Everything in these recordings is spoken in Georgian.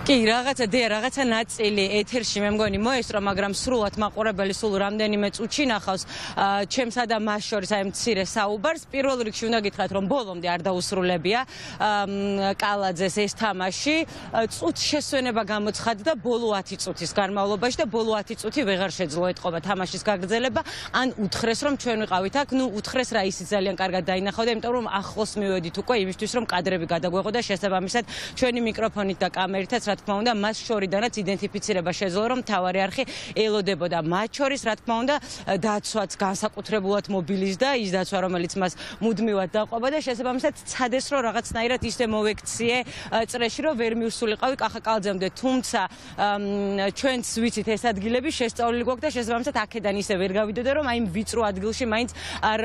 კი, რაღაცა ნაწილი ეთერში მე მგონი მოესწრო, მაგრამ სრულად მაყურებელი სულ რამდენიმე წუთში ნახავს ჩემსა და მას შორის აი მცირე საუბარს. პირველ რიგში უნდა გითხრათ, რომ ბოლომდე არ დაუსრულებია კალაძეს ეს თამაში. წუთს შესვენება გამოცხადდა ბოლო 10 წუთის განმავლობაში და ბოლო 10 წუთი ვეღარ შეძლო ეთყობა თამაშის გაგრძელება. ან უთხრეს, რომ ჩვენ ვიყავით აქ, უთხრეს რა ისიც ძალიან კარგად დაინახავდა, იმიტომ რომ ახლოს მივედით უკვე იმისთვის, რომ კადრები გადაგვეღო და შესაბამისად ჩვენი მიკროფონით და კამერითაც რა თქმა უნდა მას შორიდანაც იდენტიფიცირება შეძლო, რომ მთავარი არხი ელოდებოდა. მათ შორის რა თქმა უნდა დაცვაც განსაკუთრებულად მობილიზდა, ის დაცვა რომელიც მას მუდმივად დაყვება და შესაბამისად ცადეს რომ რაღაცნაირად ისე მოვექციე წრეში, რომ ვერ მივსულიყავი კახა კალაძემდე, თუმცა ჩვენც ვიცით ეს ადგილები შესწავლილი გვაქვს და შესაბამისად აქედან ისე ვერ გავიდოდა, რომ აი ვიწრო ადგილში მაინც არ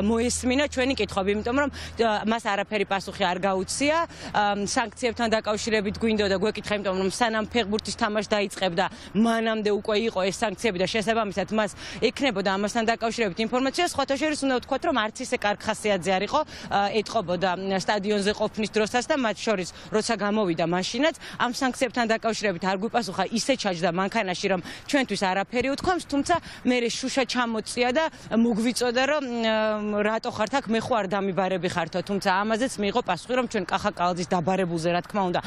მოესმინა ჩვენი კითხვები, იმიტომ რომ მას არაფერი პასუხი არ გაუცია. სანქციებთან დაკავშირებით გვინდოდა და გვეკითხა, იმიტომ რომ სანამ ფეხბურთის თამაში დაიწყებდა, მანამდე უკვე იყო ეს სანქციები და შესაბამისად მას ექნებოდა ამასთან დაკავშირებით ინფორმაცია. სხვათა შორის უნდა ვთქვათ, რომ არც ისე კარგ ხასიათზე არ იყო, ეთყობოდა სტადიონზე ყოფნის დროსაც და მათ შორის როცა გამოვიდა მაშინაც ამ სანქციებთან დაკავშირებით არ გვიპასუხა, ისე ჩაჯდა მანქანაში, რომ ჩვენთვის არაფერი უთქვამს, თუმცა მე შუშა ჩამოწია და მოგვიწოდა, რომ რატო ხართ აქ, მე ხო არ დამიბარები ხართო, თუმცა ამაზეც მიიღო პასუხი, რომ ჩვენ კახა კალაძის დაბარებულზე რა თქმა უნდა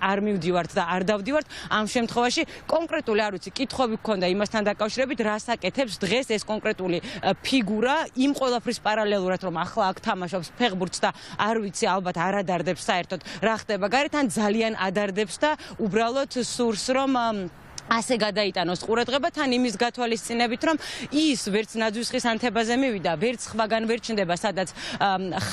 არ მივდივართ და არ დავდივართ. ამ შემთხვევაში კონკრეტული არ ვიცი, კითხვები გქონდა იმასთან დაკავშირებით, რას აკეთებს დღეს ეს კონკრეტული ფიგურა იმ ყველაფრის პარალელურად, რომ ახლა აქ თამაშობს ფეხბურთს და არ ვიცი, ალბათ არ ადარდებს საერთოდ რა ხდება გარეთ, ან ძალიან ადარდებს და უბრალოდ სურს რომ ასე გადაიტანოს ყურადღება თან იმის გათვალისწინებით, რომ ის ვერც ნაძვისხის ანთებაზე მივიდა, ვერც სხვაგან ვერ ჩნდება, სადაც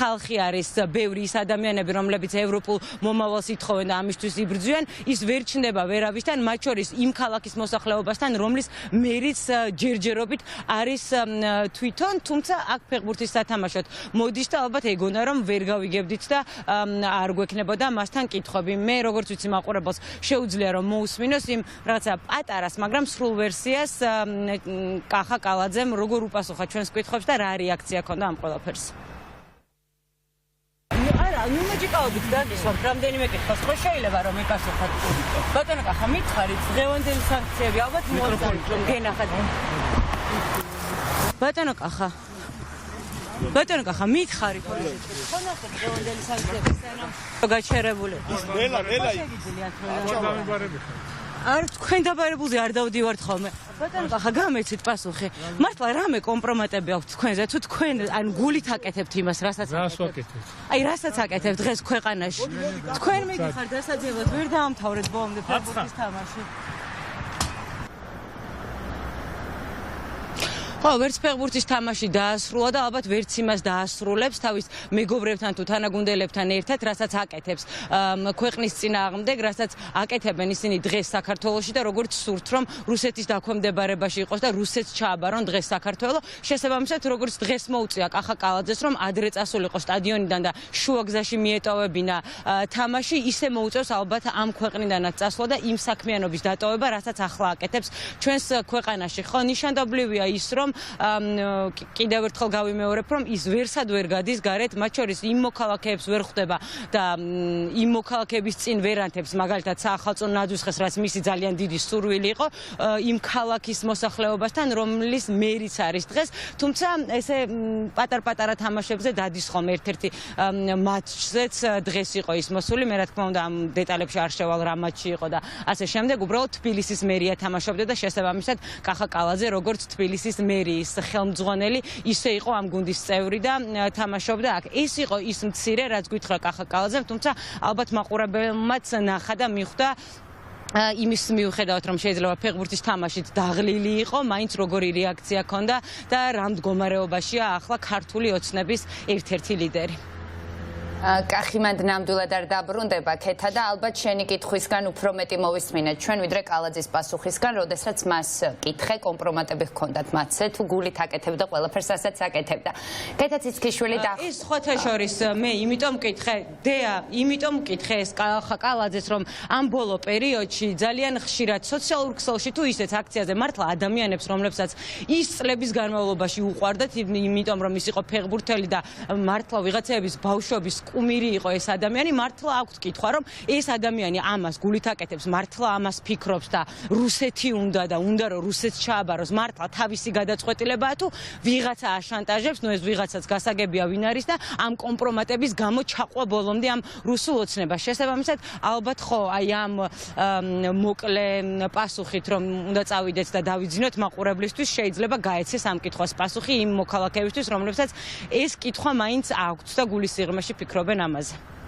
ხალხი არის, ბევრი ის ადამიანები, რომლებიც ევროპულ მომავალს ითხოვენ და ამისთვის იბრძვიან, ის ვერ ჩნდება ვერავისთან, მათ შორის იმ ქალაქის მოსახლეობასთან, რომლის მერიც ჯერჯერობით არის თვითონ, თუმცა აქ ფეხბურთის სათამაშოდ მოდის და ალბათ ეგონა, რომ ვერ გავიგებდით და არ გვექნებოდა მასთან კითხვები. მე როგორც ვიცი, მაყურებელს შეუძლია რომ მოусმინოს იმ რაღაცა პატარას, მაგრამ სრულ ვერსიას კახა კალაძემ როგორ უპასუხა ჩვენს კითხვებს და რა რეაქცია ჰქონდა ამ ყველაფერს. არა, მოჭიკავდით გაგისვამთ რამდენიმე კითხვას, ხო შეიძლება რომ ეკასოხოთ. ბატონო კახა, მითხარით დღევანდელი სანქციები ალბათ მოაწოდეთ რომ გენახათ. ბატონო კახა, მითხარით ხო ნახეთ დღევანდელი სანქციები სანამ გაჩერებული. არ თქვენ დაბარებულზე არ დავდივართ ხოლმე. ბატონო კახა, გამეცით პასუხი. მართლა რამე კომპრომატები აქვს თქვენზე, თუ თქვენ ან გულით აკეთებთ იმას, რასაც აკეთებთ. აი, რასაც აკეთებთ დღეს ქვეყანაში. თქვენ მიგიხართ დასაძიებლად, ვერ დაამთავრეთ ბოლომდე ფეხბურთის თამაში. ხო, ვერც ფეხბურთის თამაში დაასრულა და ალბათ ვერც იმას დაასრულებს თავის მეგობრებთან თუ თანაგუნდელებთან ერთად, რასაც აკეთებს ქვეყნის წინააღმდეგ, რასაც აკეთებენ ისინი დღეს საქართველოში და როგორც სურთ, რომ რუსეთის დაქვემდებარებაში იყოს და რუსეთს ჩააბარონ დღეს საქართველო. შესაბამისად, როგორც დღეს მოუწია კახა კალაძეს, რომ ადრე წასულიყო სტადიონიდან და შუაგზაში მიეტოვებინა თამაში, ისე მოუწევს ალბათ ამ ქვეყნიდანაც წასვლა და იმ საქმიანობის დატოვება, რასაც ახლა აკეთებს ჩვენს ქვეყანაში. ხო, ნიშანდობლივია ის, რომ კიდევ ერთხელ გავიმეორებ, რომ ის ვერსად ვერ გადის გარეთ, მათ შორის იმ მოქალაქეებს ვერ ხვდება და იმ მოქალაქეების წინ ვერ ანთებს, მაგალითად საახალწლო ნაძვისხეს, რაც მისი ძალიან დიდი სურვილი იყო, იმ ქალაქის მოსახლეობასთან, რომლის მერიც არის დღეს, თუმცა ესე პატარ-პატარა თამაშებზე დადის ხომ ერთ-ერთი მატჩზეც დღეს იყო ის მოსული, მე რა თქმა უნდა ამ დეტალებში არ შევალ რა მატჩი იყო და ასე შემდეგ, უბრალოდ თბილისის მერია თამაშობდა და შესაბამისად კახა კალაძე როგორც თბილისის ის ხელმძღვანელი ისე იყო ამ გუნდის წევრი და თამაშობდა აქ. ეს იყო ის მცირე, რაც გითხრა კახა კალაძემ, თუმცა ალბათ მაყურებელმაც ნახა და მიხვდა იმის მიუხედავად, რომ შეიძლება ფეხბურთის თამაშით დაღლილი იყო, მაინც როგორი რეაქცია ჰქონდა და რა მდგომარეობაშია ახლა ქართული ოცნების ერთ-ერთი ლიდერი. კახი მანდ ნამდვილად არ დაბრუნდება ქეთა და ალბათ შენი კითხვისგან უფრო მეტი მოვისმინეთ ჩვენ ვიდრე კალაძის პასუხისგან, როდესაც მას კითხე კომპრომატები ჰქონდათ მათზე, თუ გულით აკეთებდა ყველაფერს, რასაც აკეთებდა. ქეთა ციცქიშვილი და ის სხვათა შორის მე იმიტომ მკითხე, დეა, იმიტომ მკითხე ეს კალაძეს, რომ ამ ბოლო პერიოდში ძალიან ხშირად სოციალურ ქსელში თუ ისეც აქციაზე მართლა ადამიანებს, რომლებსაც ის წლების განმავლობაში უყვარდათ, იმიტომ რომ ის იყო ფეხბურთელი და მართლა ვიღაცების ბავშვობის კუმირი იყო ეს ადამიანი, მართლა აქვთ კითხვა, რომ ეს ადამიანი ამას გულით აკეთებს, მართლა ამას ფიქრობს და რუსეთი უნდა და უნდა რომ რუსეთს ჩააბაროს, მართლა თავისი გადაწყვეტილებაა თუ ვიღაცა აშანტაჟებს, ნუ ეს ვიღაცაც გასაგებია ვინ არის და ამ კომპრომატების გამო ჩაყვა ბოლომდე ამ რუსულ ოცნებას. შესაბამისად, ალბათ ხო, აი ამ მოკლე პასუხით რომ უნდა წავიდეთ და დავიძინოთ მაყურებლისთვის, შეიძლება გაეცეს ამ კითხვას პასუხი იმ მოქალაქეებისთვის, რომლებსაც ეს კითხვა მაინც აქვთ და გულის სიღრმეში ფიქრობენ ამაზე.